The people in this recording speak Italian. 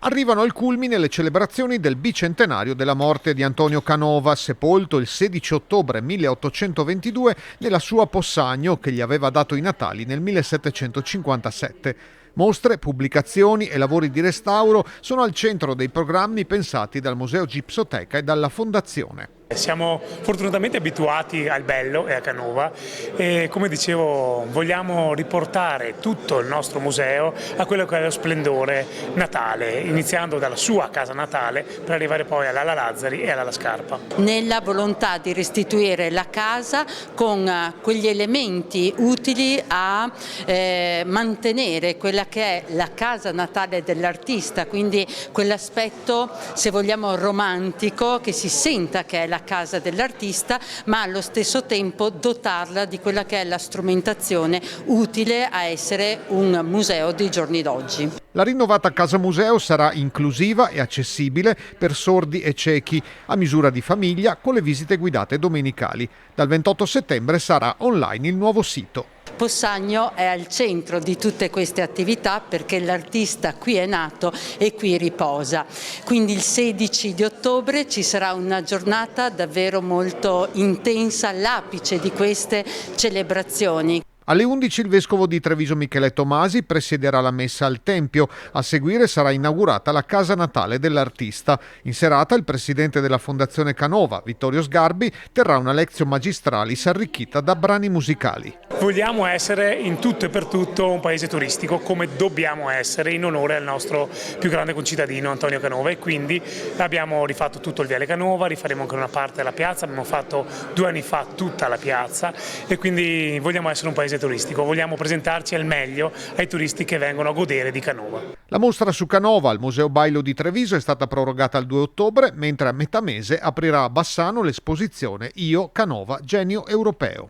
Arrivano al culmine le celebrazioni del bicentenario della morte di Antonio Canova, sepolto il 16 ottobre 1822 nella sua Possagno che gli aveva dato i natali nel 1757. Mostre, pubblicazioni e lavori di restauro sono al centro dei programmi pensati dal Museo Gipsoteca e dalla Fondazione. Siamo fortunatamente abituati al bello e a Canova e, come dicevo, vogliamo riportare tutto il nostro museo a quello che è lo splendore natale, iniziando dalla sua casa natale per arrivare poi all'Ala Lazzari e all'Ala Scarpa. Nella volontà di restituire la casa con quegli elementi utili a mantenere quella che è la casa natale dell'artista, quindi quell'aspetto, se vogliamo, romantico, che si senta che è la casa dell'artista, ma allo stesso tempo dotarla di quella che è la strumentazione utile a essere un museo dei giorni d'oggi. La rinnovata casa museo sarà inclusiva e accessibile per sordi e ciechi, a misura di famiglia, con le visite guidate domenicali. Dal 28 settembre sarà online il nuovo sito. Possagno è al centro di tutte queste attività perché l'artista qui è nato e qui riposa. Quindi il 16 di ottobre ci sarà una giornata davvero molto intensa, all'apice di queste celebrazioni. Alle 11 il vescovo di Treviso Michele Tomasi presiederà la messa al Tempio. A seguire sarà inaugurata la casa natale dell'artista. In serata il presidente della Fondazione Canova, Vittorio Sgarbi, terrà una lezione magistralis arricchita da brani musicali. Vogliamo essere in tutto e per tutto un paese turistico, come dobbiamo essere, in onore al nostro più grande concittadino Antonio Canova, e quindi abbiamo rifatto tutto il Viale Canova, rifaremo anche una parte della piazza, abbiamo fatto 2 anni fa tutta la piazza e quindi vogliamo essere un paese turistico, vogliamo presentarci al meglio ai turisti che vengono a godere di Canova. La mostra su Canova al Museo Bailo di Treviso è stata prorogata al 2 ottobre, mentre a metà mese aprirà a Bassano l'esposizione Io Canova, genio europeo.